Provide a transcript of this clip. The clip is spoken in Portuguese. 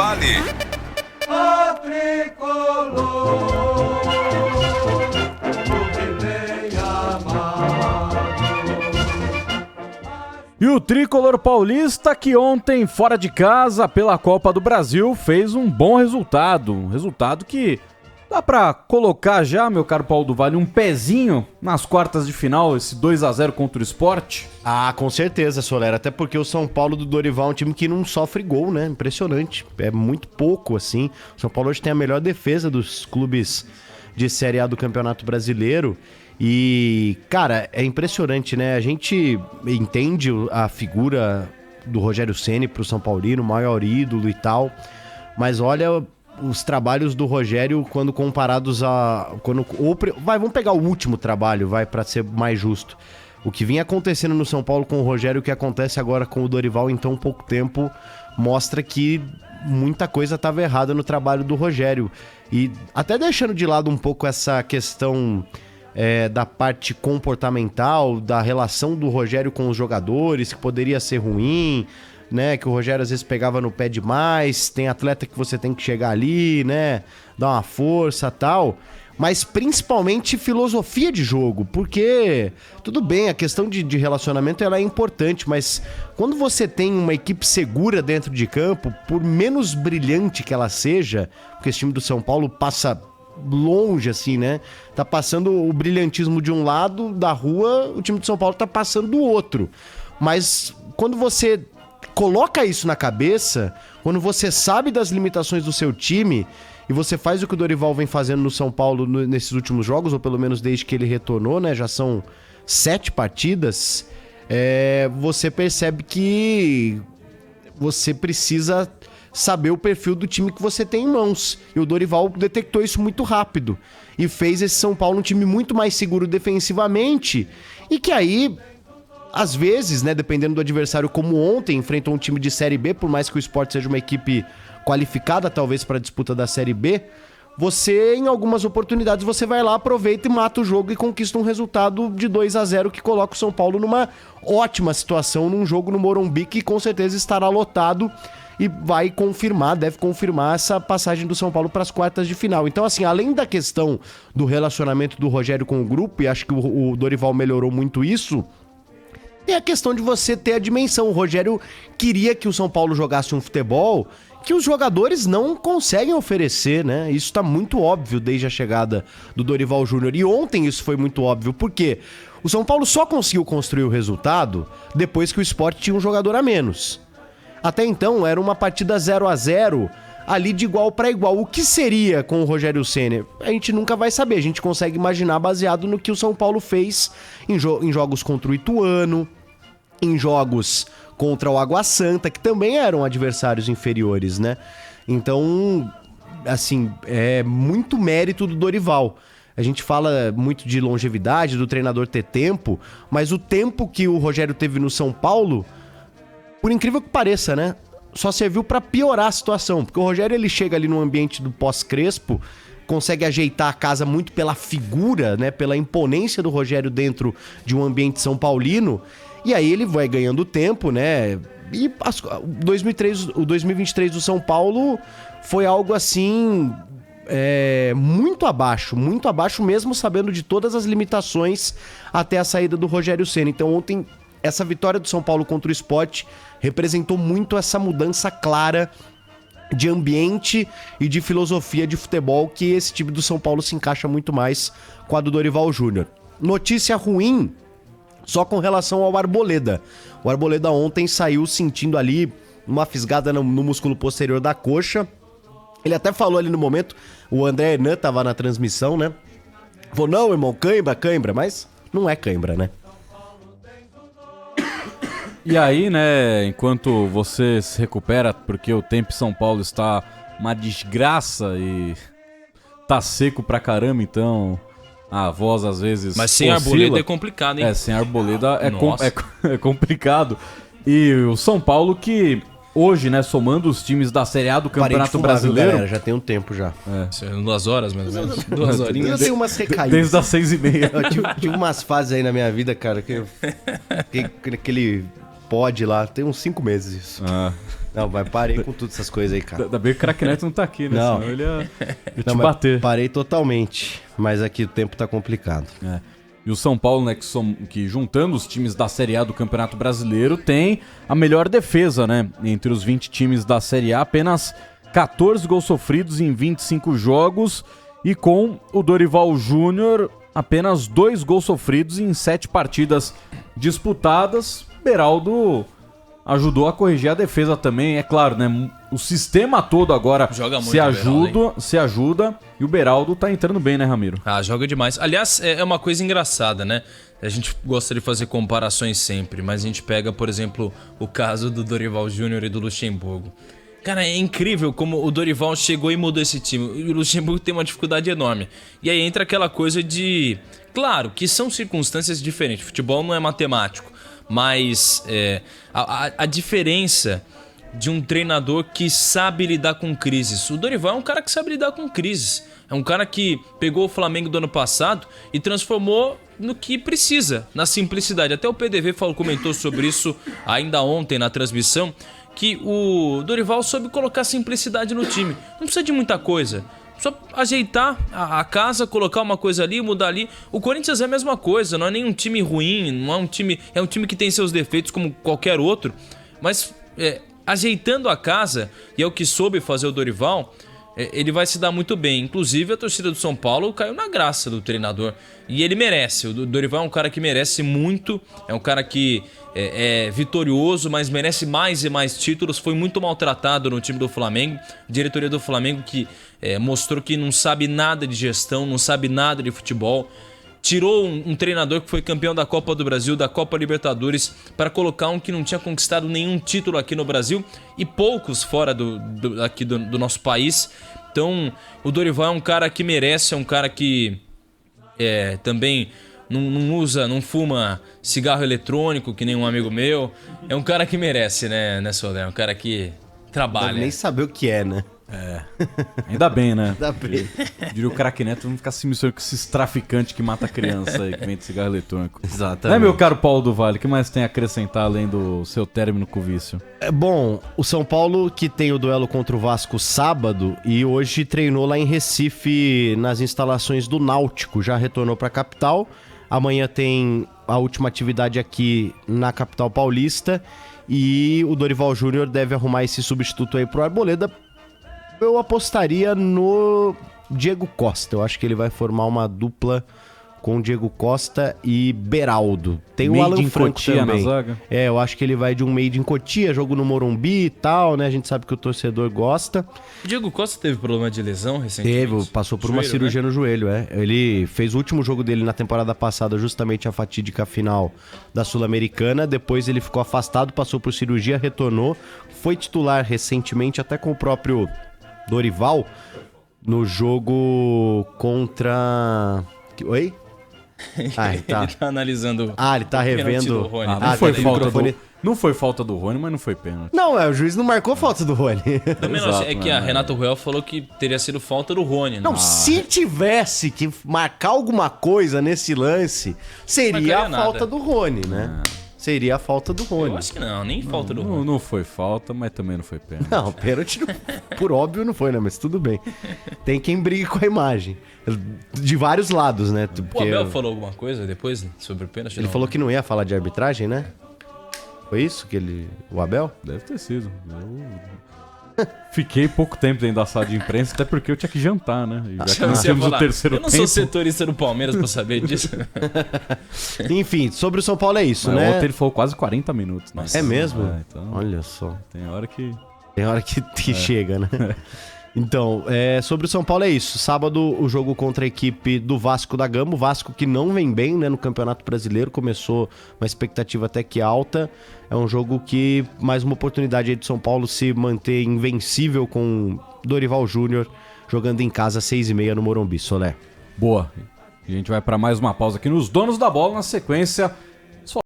Vale. A tricolor, o bem amado. E o tricolor paulista que ontem, fora de casa, pela Copa do Brasil, fez um bom resultado. Um resultado que dá pra colocar já, meu caro Paulo do Vale, um pezinho nas quartas de final, esse 2-0 contra o Sport. Ah, com certeza, Solera. Até porque o São Paulo do Dorival é um time que não sofre gol, né? Impressionante. É muito pouco, assim. O São Paulo hoje tem a melhor defesa dos clubes de Série A do Campeonato Brasileiro. E, cara, é impressionante, né? A gente entende a figura do Rogério Ceni pro São Paulino, maior ídolo e tal. Mas olha os trabalhos do Rogério quando comparados a... vamos pegar o último trabalho, pra ser mais justo. O que vinha acontecendo no São Paulo com o Rogério, o que acontece agora com o Dorival em tão pouco tempo, mostra que muita coisa estava errada no trabalho do Rogério. E até deixando de lado um pouco essa questão da parte comportamental, da relação do Rogério com os jogadores, que poderia ser ruim, né? Que o Rogério às vezes pegava no pé demais, tem atleta que você tem que chegar ali, né? Dar uma força e tal... Mas principalmente filosofia de jogo, porque tudo bem, a questão de relacionamento ela é importante, mas quando você tem uma equipe segura dentro de campo, por menos brilhante que ela seja, porque esse time do São Paulo passa longe assim, né? Tá passando o brilhantismo de um lado da rua, o time do São Paulo tá passando do outro. Mas quando você coloca isso na cabeça, quando você sabe das limitações do seu time... E você faz o que o Dorival vem fazendo no São Paulo nesses últimos jogos, ou pelo menos desde que ele retornou, né? Já são 7 partidas. Você percebe que você precisa saber o perfil do time que você tem em mãos. E o Dorival detectou isso muito rápido. E fez esse São Paulo um time muito mais seguro defensivamente. E que aí... Às vezes, né, dependendo do adversário, como ontem, enfrentou um time de Série B, por mais que o Sport seja uma equipe qualificada, talvez, para a disputa da Série B, você, em algumas oportunidades, você vai lá, aproveita e mata o jogo e conquista um resultado de 2-0 que coloca o São Paulo numa ótima situação, num jogo no Morumbi que com certeza estará lotado e vai confirmar, deve confirmar essa passagem do São Paulo para as quartas de final. Então, assim, além da questão do relacionamento do Rogério com o grupo, e acho que o Dorival melhorou muito isso, é a questão de você ter a dimensão. O Rogério queria que o São Paulo jogasse um futebol que os jogadores não conseguem oferecer, né? Isso tá muito óbvio desde a chegada do Dorival Júnior. E ontem isso foi muito óbvio, porque o São Paulo só conseguiu construir o resultado depois que o Sport tinha um jogador a menos. Até então era uma partida 0-0, ali de igual para igual. O que seria com o Rogério Ceni? A gente nunca vai saber, a gente consegue imaginar baseado no que o São Paulo fez em jogos contra o Ituano, em jogos contra o Água Santa, que também eram adversários inferiores, né? Então, assim, é muito mérito do Dorival. A gente fala muito de longevidade, do treinador ter tempo, mas o tempo que o Rogério teve no São Paulo, por incrível que pareça, né? Só serviu para piorar a situação, porque o Rogério ele chega ali no ambiente do pós-Crespo, consegue ajeitar a casa muito pela figura, né? Pela imponência do Rogério dentro de um ambiente são paulino. E aí ele vai ganhando tempo, né? E o 2023 do São Paulo foi algo assim... muito abaixo mesmo, sabendo de todas as limitações até a saída do Rogério Ceni. Então ontem, essa vitória do São Paulo contra o Sport representou muito essa mudança clara de ambiente e de filosofia de futebol que esse time do São Paulo se encaixa muito mais com a do Dorival Júnior. Notícia ruim... Só com relação ao Arboleda. O Arboleda ontem saiu sentindo ali uma fisgada no músculo posterior da coxa. Ele até falou ali no momento, o André Hernan tava na transmissão, né? Falou, não, irmão, cãibra, mas não é cãibra, né? E aí, né, enquanto você se recupera, porque o tempo em São Paulo está uma desgraça e tá seco pra caramba, então... A voz às vezes mas sem oscila. Arboleda é complicado, hein? Sem Arboleda é complicado. E o São Paulo que hoje, né, somando os times da Série A do Campeonato Brasileiro... Galera, já tem um tempo já. Isso é 2 horas, mais ou menos. 2 horinhas. Eu tenho umas recaídas. Desde as 6h30. Eu tive umas fases aí na minha vida, cara, que aquele pod lá, tem uns 5 meses isso. Não, vai, parei com todas essas coisas aí, cara. Ainda bem que o craque Neto não tá aqui, né? Não. Senão ele ia te Não, mas bater. parei totalmente, mas aqui o tempo tá complicado. É. E o São Paulo, né, que juntando os times da Série A do Campeonato Brasileiro, tem a melhor defesa, né? Entre os 20 times da Série A, apenas 14 gols sofridos em 25 jogos. E com o Dorival Júnior, apenas 2 gols sofridos em 7 partidas disputadas. Beraldo ajudou a corrigir a defesa também, é claro, né? O sistema todo agora Joga muito se ajuda e o Beraldo tá entrando bem, né, Ramiro? Ah, joga demais. Aliás, é uma coisa engraçada, né? A gente gosta de fazer comparações sempre, mas a gente pega, por exemplo, o caso do Dorival Júnior e do Luxemburgo. Cara, é incrível como o Dorival chegou e mudou esse time. E o Luxemburgo tem uma dificuldade enorme. E aí entra aquela coisa de... Claro, que são circunstâncias diferentes. Futebol não é matemático. Mas a diferença de um treinador que sabe lidar com crises. O Dorival é um cara que sabe lidar com crises. É um cara que pegou o Flamengo do ano passado e transformou no que precisa, na simplicidade. Até o PDV comentou sobre isso ainda ontem na transmissão, que o Dorival soube colocar simplicidade no time. Não precisa de muita coisa. Só ajeitar a casa, colocar uma coisa ali, mudar ali. O Corinthians é a mesma coisa, não é nenhum time ruim, não é um time... É um time que tem seus defeitos como qualquer outro. Mas ajeitando a casa, e é o que soube fazer o Dorival, ele vai se dar muito bem. Inclusive a torcida do São Paulo caiu na graça do treinador. E ele merece. O Dorival é um cara que merece muito. É um cara que é vitorioso, mas merece mais e mais títulos. Foi muito maltratado no time do Flamengo. A diretoria do Flamengo que mostrou que não sabe nada de gestão, não sabe nada de futebol. Tirou um treinador que foi campeão da Copa do Brasil, da Copa Libertadores, para colocar um que não tinha conquistado nenhum título aqui no Brasil e poucos fora aqui do nosso país. Então, o Dorival é um cara que merece, é um cara que também não fuma cigarro eletrônico, que nem um amigo meu. É um cara que merece, né, Soler? É um cara que trabalha. Não deve nem saber o que é, né? Ainda bem, né? Ainda bem. Diria o craque Neto, vamos ficar se misturando com esses traficantes que mata criança aí, que vende cigarro eletrônico. Exatamente. Né, meu caro Paulo do Vale? O que mais tem a acrescentar além do seu término com o vício? Bom, o São Paulo que tem o duelo contra o Vasco sábado e hoje treinou lá em Recife nas instalações do Náutico, já retornou para a capital. Amanhã tem a última atividade aqui na capital paulista e o Dorival Júnior deve arrumar esse substituto aí pro Arboleda. Eu apostaria no Diego Costa. Eu acho que ele vai formar uma dupla com Diego Costa e Beraldo. Tem o Alan Franco também. Na zaga. Eu acho que ele vai de um Made in Cotia, jogo no Morumbi e tal, né? A gente sabe que o torcedor gosta. O Diego Costa teve problema de lesão recentemente? Passou por uma cirurgia no joelho, Ele fez o último jogo dele na temporada passada, justamente a fatídica final da Sul-Americana. Depois ele ficou afastado, passou por cirurgia, retornou. Foi titular recentemente, até com o próprio Dorival, no jogo contra... Oi? Ah, ele tá. Ele tá analisando. Ele tá revendo. Não foi falta do Rony, mas não foi pênalti. Não, o juiz não marcou falta do Rony. Também não, é que a Renato Ruel falou que teria sido falta do Rony. Né? Não, se tivesse que marcar alguma coisa nesse lance, seria a falta do Rony, né? Seria a falta do Rony. Eu acho que não, nem falta do Rony. Não foi falta, mas também não foi pênalti. Não, pênalti por óbvio não foi, né? Mas tudo bem. Tem quem brigue com a imagem. De vários lados, né? Porque... O Abel falou alguma coisa depois sobre o pênalti? Ele falou que não ia falar de arbitragem, né? Foi isso que ele... O Abel? Deve ter sido. Eu fiquei pouco tempo dentro da sala de imprensa, até porque eu tinha que jantar, né? Já que nós tínhamos o terceiro tempo. Eu não sou setorista do Palmeiras pra saber disso. Enfim, sobre o São Paulo é isso, mas né? Ontem ele falou quase 40 minutos. Nossa. É mesmo? Então, olha só. Tem hora que chega, né? Então, sobre o São Paulo é isso. Sábado, o jogo contra a equipe do Vasco da Gama. O Vasco que não vem bem, né, no Campeonato Brasileiro. Começou uma expectativa até que alta. É um jogo que, mais uma oportunidade aí de São Paulo se manter invencível com Dorival Júnior jogando em casa 6h30 no Morumbi. Solé. Boa. A gente vai para mais uma pausa aqui nos Donos da Bola. Na sequência,